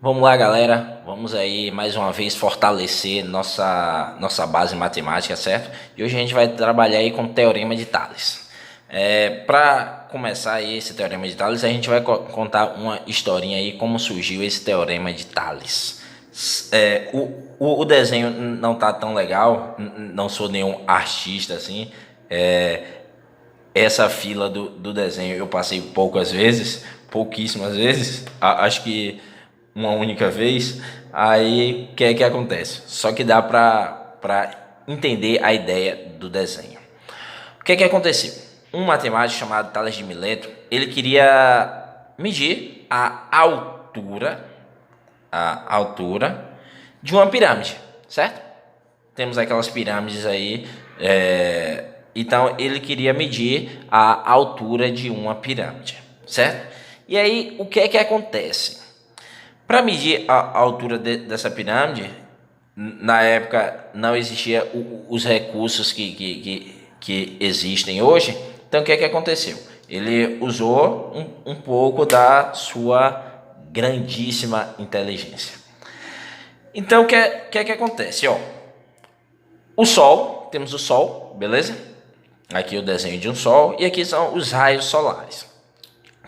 Vamos lá, galera. Vamos aí mais uma vez fortalecer nossa base matemática, certo? E hoje a gente vai trabalhar aí com o Teorema de Tales. Para começar aí esse Teorema de Tales, a gente vai contar uma historinha aí como surgiu esse Teorema de Tales. O desenho não tá tão legal, não sou nenhum artista assim. Essa fila do desenho eu passei pouquíssimas vezes, acho que uma única vez. Aí o que é que acontece? Só que dá para entender a ideia do desenho. O que é que aconteceu? Um matemático chamado Tales de Mileto, ele queria medir a altura de uma pirâmide, certo? Temos aquelas pirâmides aí, então ele queria medir a altura de uma pirâmide, certo? E aí o que é que acontece? Para medir a altura dessa pirâmide, na época não existia os recursos que existem hoje. Então o que é que aconteceu? Ele usou um pouco da sua grandíssima inteligência. Então o que é que acontece? O Sol, temos o Sol, beleza? Aqui o desenho de um Sol e aqui são os raios solares.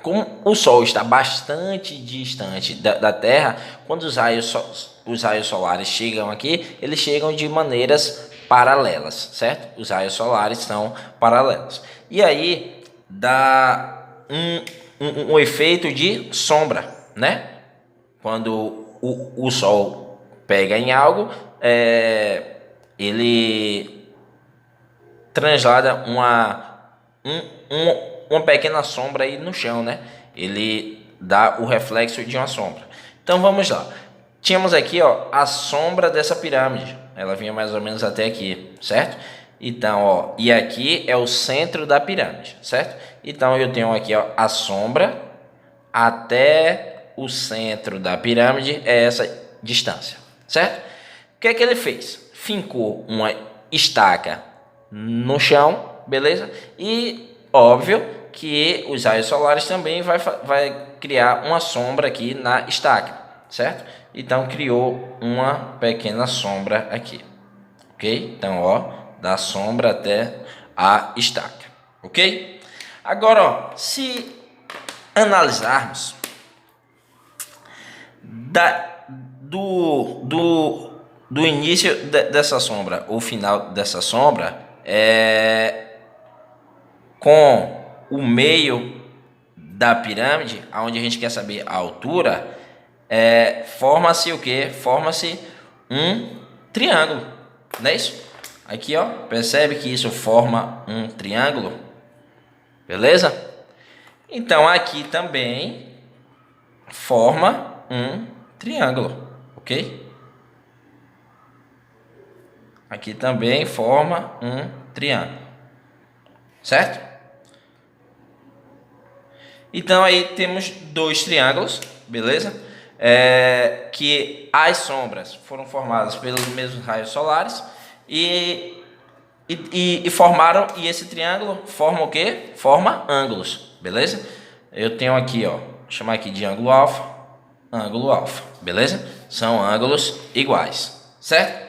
Como o Sol está bastante distante da Terra, quando os raios solares chegam aqui, eles chegam de maneiras paralelas, certo? Os raios solares são paralelos. E aí dá um efeito de sombra, né? Quando o Sol pega em algo, ele translada uma pequena sombra aí no chão, né? Ele dá o reflexo de uma sombra. Então vamos lá. Tínhamos aqui, a sombra dessa pirâmide. Ela vinha mais ou menos até aqui, certo? Então, e aqui é o centro da pirâmide, certo? Então eu tenho aqui, a sombra até o centro da pirâmide é essa distância, certo? O que é que ele fez? Fincou uma estaca no chão, beleza? E óbvio que os raios solares também vai criar uma sombra aqui na estaca, certo? Então criou uma pequena sombra aqui, ok? Então, da sombra até a estaca, ok? Agora, se analisarmos do início dessa sombra, o final dessa sombra, com o meio da pirâmide, onde a gente quer saber a altura, forma-se o que? Forma-se um triângulo, não é isso? Aqui, percebe que isso forma um triângulo, beleza? Então aqui também forma um triângulo, ok? Aqui também forma um triângulo, certo? Então aí temos dois triângulos, beleza? Que as sombras foram formadas pelos mesmos raios solares e formaram, e esse triângulo forma o quê? Forma ângulos, beleza? Eu tenho aqui, vou chamar aqui de ângulo alfa, beleza? São ângulos iguais, certo?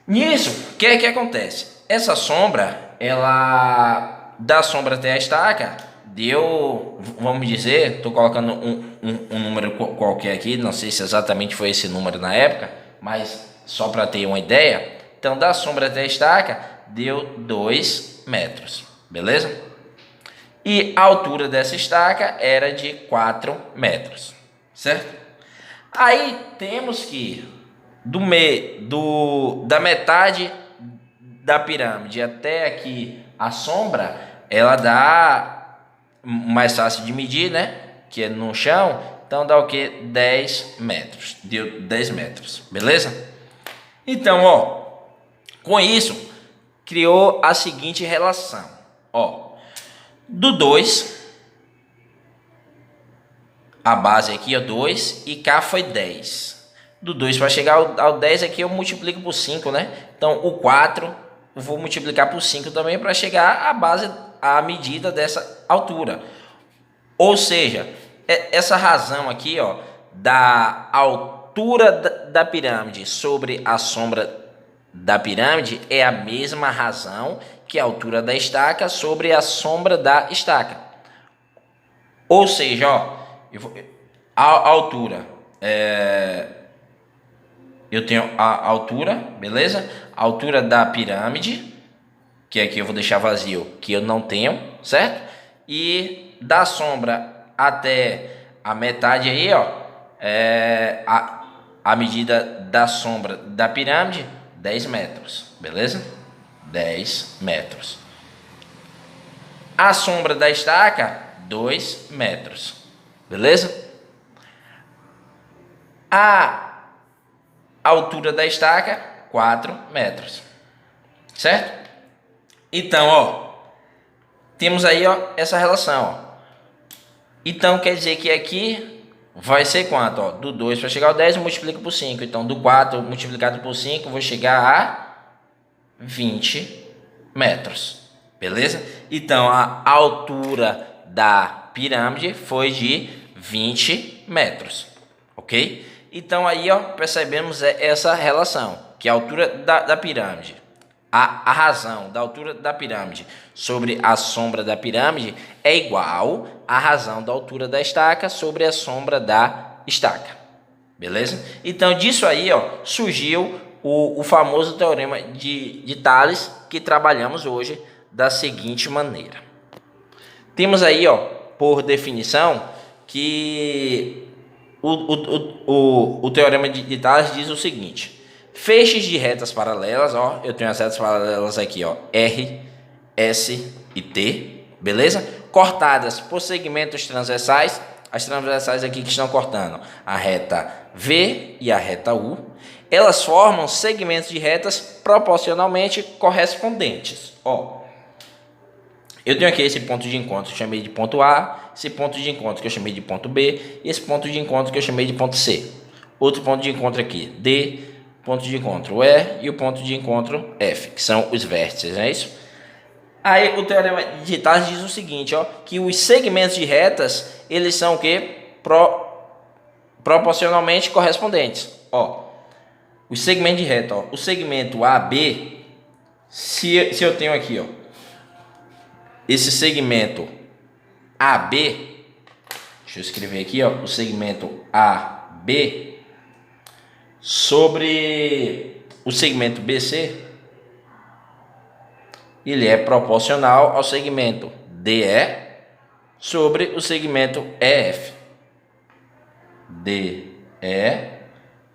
Nisso, o que é que acontece? Essa sombra, ela da sombra até a estaca, deu, vamos dizer, estou colocando um número qualquer aqui, não sei se exatamente foi esse número na época, mas só para ter uma ideia. Então, da sombra até a estaca, deu 2 metros, beleza? E a altura dessa estaca era de 4 metros, certo? Aí temos que da metade da pirâmide até aqui a sombra, ela dá mais fácil de medir, né? Que é no chão, então dá o que? 10 metros. Deu 10 metros, beleza? Então, com isso, criou a seguinte relação. Do 2, a base aqui é 2 e cá foi 10. Do 2 para chegar ao 10 aqui eu multiplico por 5, né? Então o 4 eu vou multiplicar por 5 também para chegar à base, à medida dessa altura. Ou seja, essa razão aqui, da altura da pirâmide sobre a sombra da pirâmide é a mesma razão que a altura da estaca sobre a sombra da estaca. Ou seja, ó, a altura, eu tenho a altura, beleza? A altura da pirâmide, que aqui eu vou deixar vazio, que eu não tenho, certo? E da sombra até a metade aí, ó, a medida da sombra da pirâmide, 10 metros, beleza? 10 metros. A sombra da estaca, 2 metros, beleza? A altura da estaca, 4 metros, certo? Então, ó, temos aí, ó, essa relação, ó. Então, quer dizer que aqui vai ser quanto? Ó, do 2 para chegar ao 10, eu multiplico por 5. Então, do 4 multiplicado por 5, eu vou chegar a 20 metros. Beleza? Então, a altura da pirâmide foi de 20 metros. Ok? Então, aí, ó, percebemos essa relação, que a altura da pirâmide, a razão da altura da pirâmide sobre a sombra da pirâmide é igual à razão da altura da estaca sobre a sombra da estaca. Beleza? Então, disso aí, ó, surgiu o famoso teorema de Tales, que trabalhamos hoje da seguinte maneira. Temos aí, ó, por definição, que o teorema de Tales diz o seguinte: feixes de retas paralelas, ó, eu tenho as retas paralelas aqui, ó, R, S e T, beleza? Cortadas por segmentos transversais, as transversais aqui que estão cortando a reta V e a reta U, elas formam segmentos de retas proporcionalmente correspondentes, ó. Eu tenho aqui esse ponto de encontro que eu chamei de ponto A, esse ponto de encontro que eu chamei de ponto B, e esse ponto de encontro que eu chamei de ponto C. Outro ponto de encontro aqui, D, ponto de encontro E e o ponto de encontro F, que são os vértices, não é isso? Aí o teorema de Tales diz o seguinte, ó, que os segmentos de retas, eles são o quê? Proporcionalmente correspondentes. Ó, os segmentos de reta, ó, o segmento AB, se eu tenho aqui, ó, esse segmento AB, deixa eu escrever aqui, ó, o segmento AB sobre o segmento BC, ele é proporcional ao segmento DE sobre o segmento EF. DE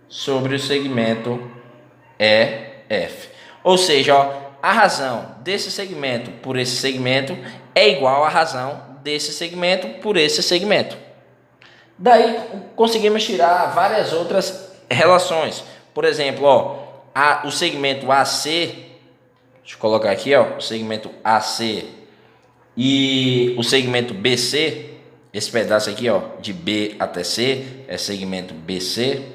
sobre o segmento EF. Ou seja, ó, a razão desse segmento por esse segmento é igual à razão desse segmento por esse segmento. Daí conseguimos tirar várias outras relações. Por exemplo, ó, o segmento AC, deixa eu colocar aqui, ó, o segmento AC e o segmento BC, esse pedaço aqui, ó, de B até C, é segmento BC.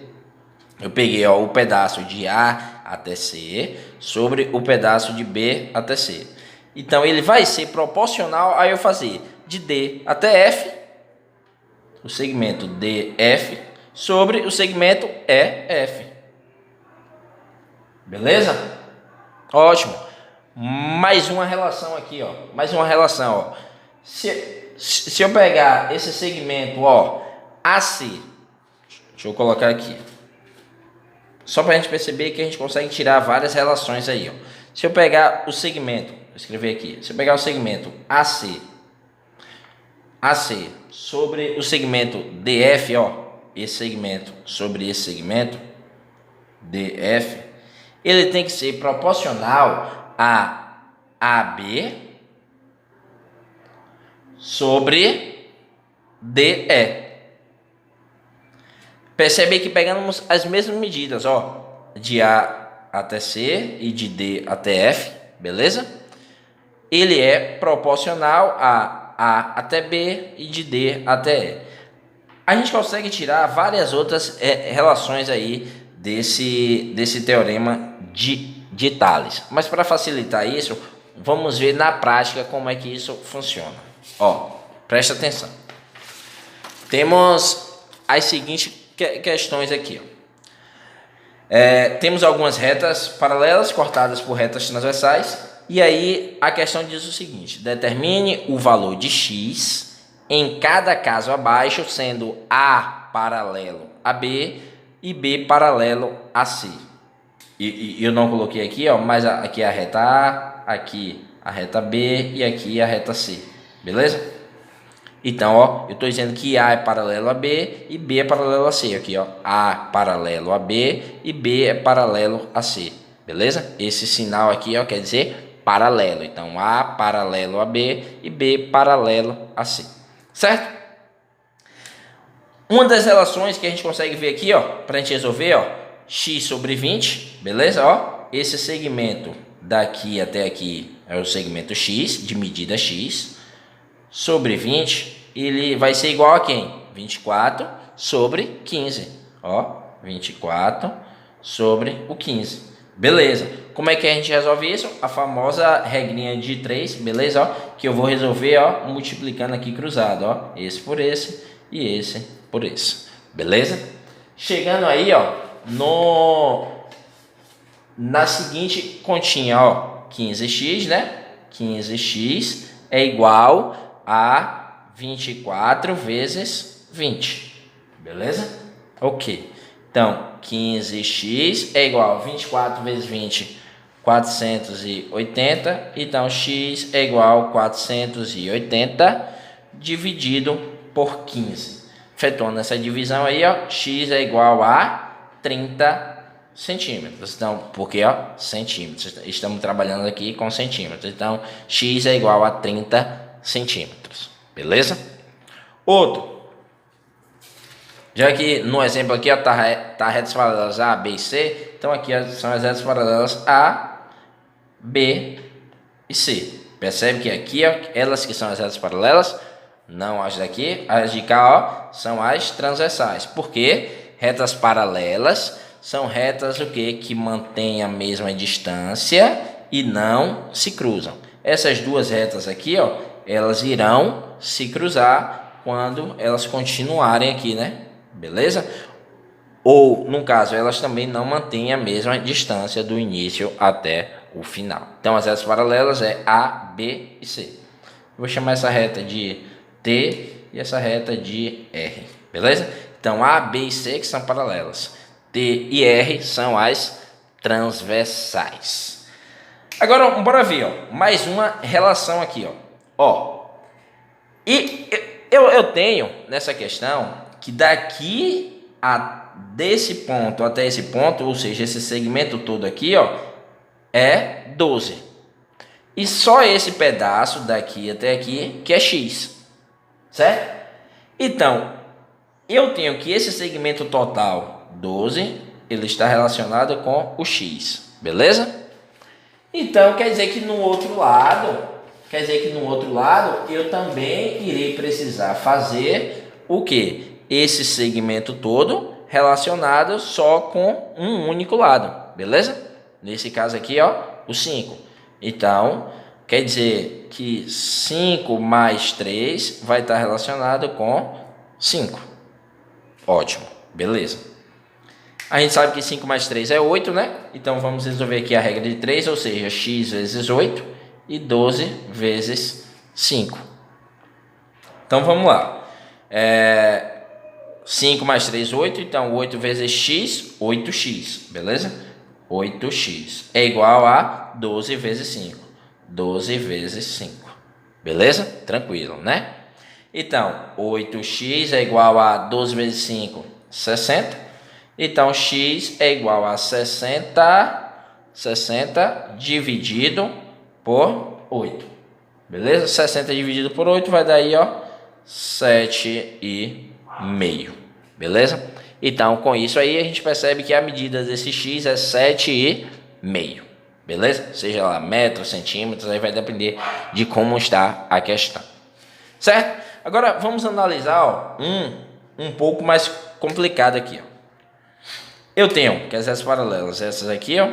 Eu peguei, ó, o pedaço de A até C sobre o pedaço de B até C. Então, ele vai ser proporcional a eu fazer de D até F, o segmento DF, sobre o segmento EF. Beleza? Ótimo. Mais uma relação aqui, ó. Mais uma relação, ó. Se eu pegar esse segmento, ó, AC, deixa eu colocar aqui, só para a gente perceber que a gente consegue tirar várias relações aí, ó. Se eu pegar o segmento, vou escrever aqui, se eu pegar o segmento AC sobre o segmento DF, ó, esse segmento sobre esse segmento DF, ele tem que ser proporcional a AB sobre DE. Percebe que pegamos as mesmas medidas, ó, de A até C e de D até F, beleza? Ele é proporcional a A até B e de D até E. A gente consegue tirar várias outras relações aí desse teorema de Tales. Mas para facilitar isso, vamos ver na prática como é que isso funciona. Ó, presta atenção. Temos as seguintes questões aqui, ó. Temos algumas retas paralelas cortadas por retas transversais. E aí a questão diz o seguinte: determine o valor de x em cada caso abaixo, sendo A paralelo a B e B paralelo a C. E eu não coloquei aqui, ó, mas aqui é a reta A, aqui a reta B e aqui a reta C. Beleza? Então, ó, eu estou dizendo que A é paralelo a B e B é paralelo a C. Aqui, ó, A paralelo a B e B é paralelo a C. Beleza? Esse sinal aqui, ó, quer dizer paralelo. Então, A paralelo a B e B paralelo a C. Certo? Uma das relações que a gente consegue ver aqui, ó, para a gente resolver, ó, x sobre 20, beleza? Ó, esse segmento daqui até aqui é o segmento x, de medida x, sobre 20, ele vai ser igual a quem? 24 sobre 15, ó, 24 sobre o 15, beleza? Como é que a gente resolve isso? A famosa regrinha de 3, beleza? Ó, que eu vou resolver, ó, multiplicando aqui cruzado, ó, esse por esse e esse por esse, beleza? Chegando aí, ó, na seguinte continha, ó, 15x, né? 15x é igual a 24 vezes 20, beleza? Ok, então 15x é igual a 24 vezes 20, 480, então x é igual a 480 dividido por 15. Efetuando essa divisão aí, ó, x é igual a 30 centímetros. Então, porque, ó, centímetros, estamos trabalhando aqui com centímetros. Então, x é igual a 30 centímetros. Beleza? Outro. Já que no exemplo aqui, ó, tá retas paralelas A, B e C. Então, aqui, ó, são as retas paralelas A, B e C. Percebe que aqui, ó, elas que são as retas paralelas, não as daqui, as de cá, ó, são as transversais. Porque retas paralelas são retas o quê? Que mantêm a mesma distância e não se cruzam. Essas duas retas aqui, ó, elas irão se cruzar quando elas continuarem aqui, né? Beleza? Ou, no caso, elas também não mantêm a mesma distância do início até o final. Então, as retas paralelas é A, B e C. Vou chamar essa reta de T e essa reta de R. Beleza? Então, A, B e C que são paralelas. T e R são as transversais. Agora, bora ver, ó, mais uma relação aqui, ó. E eu tenho nessa questão que daqui desse ponto até esse ponto, ou seja, esse segmento todo aqui, ó, é 12. E só esse pedaço daqui até aqui que é x, certo? Então, eu tenho que esse segmento total 12, ele está relacionado com o x, beleza? Então, quer dizer que no outro lado, eu também irei precisar fazer o quê? Esse segmento todo relacionado só com um único lado, beleza? Nesse caso aqui, ó, o 5. Então, quer dizer que 5 mais 3 vai estar relacionado com 5. Ótimo, beleza. A gente sabe que 5 mais 3 é 8, né? Então, vamos resolver aqui a regra de 3, ou seja, x vezes 8 e 12 vezes 5. Então, vamos lá. 5 mais 3, 8. Então, 8 vezes x, 8x, beleza? 8x é igual a 12 vezes 5. 12 vezes 5. Beleza? Tranquilo, né? Então, 8x é igual a 12 vezes 5, 60. Então, x é igual a 60 dividido por 8. Beleza? 60 dividido por 8 vai dar aí, ó, 7,5. Beleza? Então, com isso aí, a gente percebe que a medida desse x é 7,5. Beleza? Seja lá metros, centímetros, aí vai depender de como está a questão. Certo? Agora, vamos analisar, ó, um pouco mais complicado aqui, ó. Eu tenho que as retas paralelas, essas aqui, ó,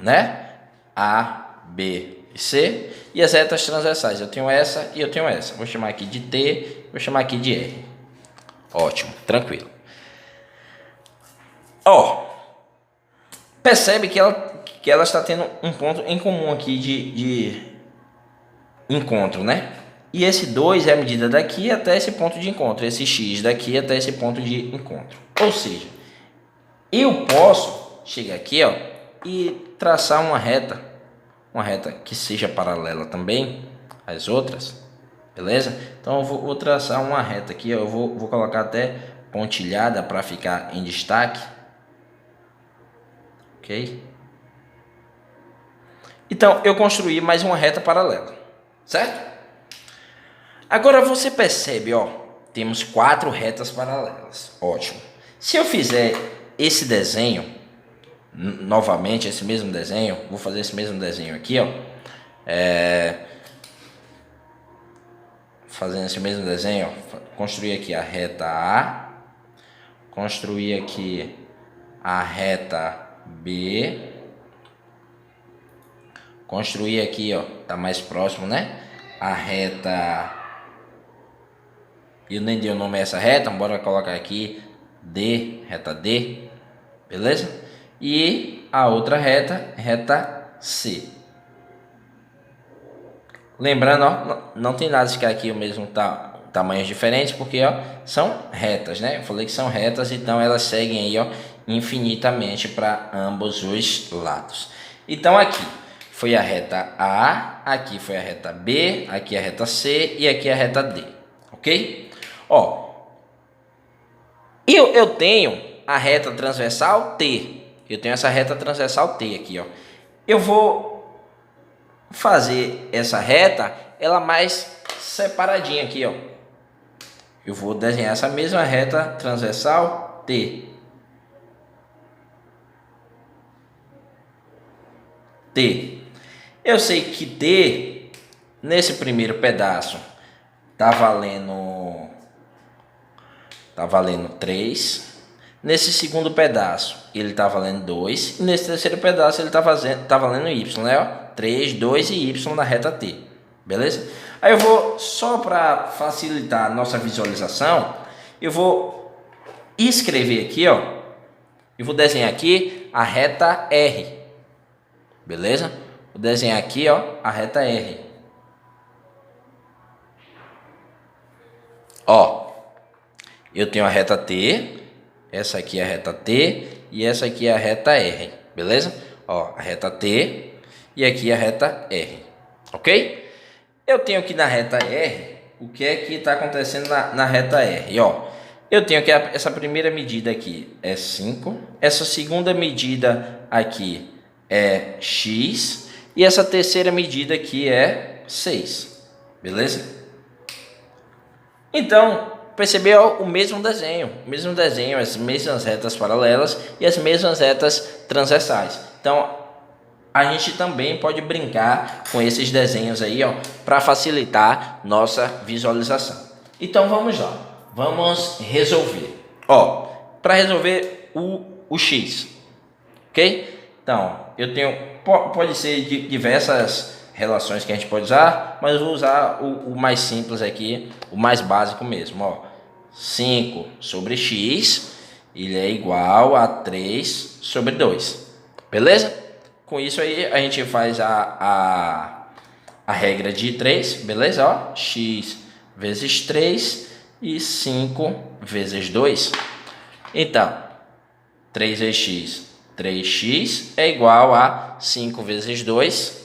né? A, B e C. E as retas transversais, eu tenho essa e eu tenho essa. Vou chamar aqui de T, vou chamar aqui de R. Ótimo, tranquilo. Ó, percebe que ela está tendo um ponto em comum aqui de encontro, né? E esse 2 é a medida daqui até esse ponto de encontro, esse x daqui até esse ponto de encontro. Ou seja, eu posso chegar aqui, ó, e traçar uma reta que seja paralela também às outras, beleza? Então eu vou traçar uma reta aqui, ó, eu vou colocar até pontilhada para ficar em destaque, ok? Então eu construí mais uma reta paralela, certo? Agora você percebe, ó, temos 4 retas paralelas, ótimo. Se eu fizer esse desenho novamente, esse mesmo desenho, vou fazer esse mesmo desenho aqui, ó, fazendo esse mesmo desenho, ó, construir aqui a reta A, construir aqui a reta B, construir aqui, ó, tá mais próximo, né? A reta, eu nem dei o nome a essa reta, bora colocar aqui D, reta D, beleza? E a outra reta, reta C. Lembrando, ó, não tem nada de ficar aqui o mesmo tamanhos diferentes, porque ó, são retas, né? Eu falei que são retas, então elas seguem aí, ó, infinitamente para ambos os lados. Então aqui foi a reta A, aqui foi a reta B, aqui a reta C e aqui a reta D, ok? Ó, eu tenho a reta transversal T. Eu tenho essa reta transversal T aqui, ó. Eu vou fazer essa reta, ela mais separadinha aqui, ó. Eu vou desenhar essa mesma reta transversal T. T. Eu sei que T, nesse primeiro pedaço, tá valendo 3. Nesse segundo pedaço, ele tá valendo 2. E nesse terceiro pedaço, ele tá valendo y, né? Ó, 3, 2 e y na reta T. Beleza? Aí eu vou, só para facilitar a nossa visualização, eu vou escrever aqui, ó. Eu vou desenhar aqui a reta R. Beleza? Vou desenhar aqui, ó, a reta R. Ó, eu tenho a reta T, essa aqui é a reta T e essa aqui é a reta R, beleza? Ó, a reta T e aqui a reta R, ok? Eu tenho aqui na reta R, o que é que está acontecendo na reta R? Ó, eu tenho que essa primeira medida aqui é 5, essa segunda medida aqui é x e essa terceira medida aqui é 6, beleza? Então, percebeu o mesmo desenho, as mesmas retas paralelas e as mesmas retas transversais. Então, a gente também pode brincar com esses desenhos aí, ó, para facilitar nossa visualização. Então, vamos lá. Vamos resolver. Ó, para resolver o x, ok? Então, eu tenho, pode ser de diversas relações que a gente pode usar, mas eu vou usar o mais simples aqui, o mais básico mesmo, ó. 5 sobre x, ele é igual a 3 sobre 2, beleza? Com isso aí a gente faz a regra de 3, beleza? Ó, x vezes 3 e 5 vezes 2. Então, 3 vezes x, 3x é igual a 5 vezes 2,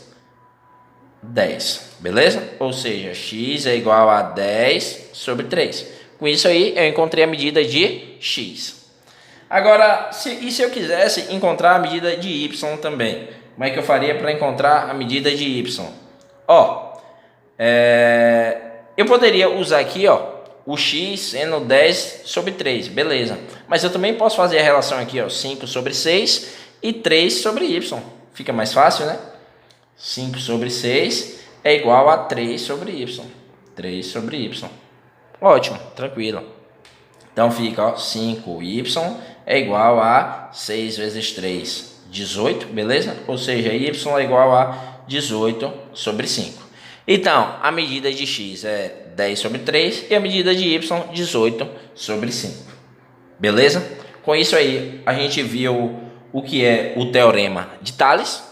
10, beleza? Ou seja, x é igual a 10 sobre 3. Com isso aí, eu encontrei a medida de x. Agora, se eu quisesse encontrar a medida de y também? Como é que eu faria para encontrar a medida de y? Ó, eu poderia usar aqui, ó, o x sendo 10 sobre 3, beleza. Mas eu também posso fazer a relação aqui, ó, 5 sobre 6 e 3 sobre y. Fica mais fácil, né? 5 sobre 6 é igual a 3 sobre y. 3 sobre y. Ótimo, tranquilo. Então fica, ó, 5y é igual a 6 vezes 3, 18, beleza? Ou seja, y é igual a 18 sobre 5. Então, a medida de x é 10 sobre 3 e a medida de y, 18 sobre 5. Beleza? Com isso aí, a gente viu o que é o teorema de Tales,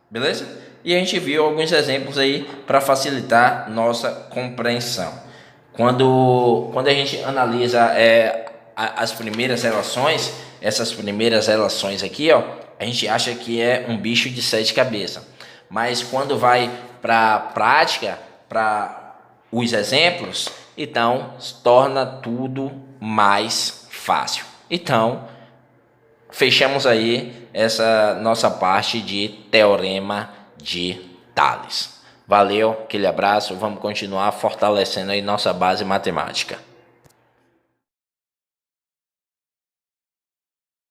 beleza? E a gente viu alguns exemplos aí para facilitar nossa compreensão. Quando a gente analisa as primeiras relações, essas primeiras relações aqui, ó, a gente acha que é um bicho de 7 cabeças. Mas quando vai para a prática, para os exemplos, então se torna tudo mais fácil. Então, fechamos aí essa nossa parte de teorema de Tales. Valeu, aquele abraço, vamos continuar fortalecendo aí nossa base matemática.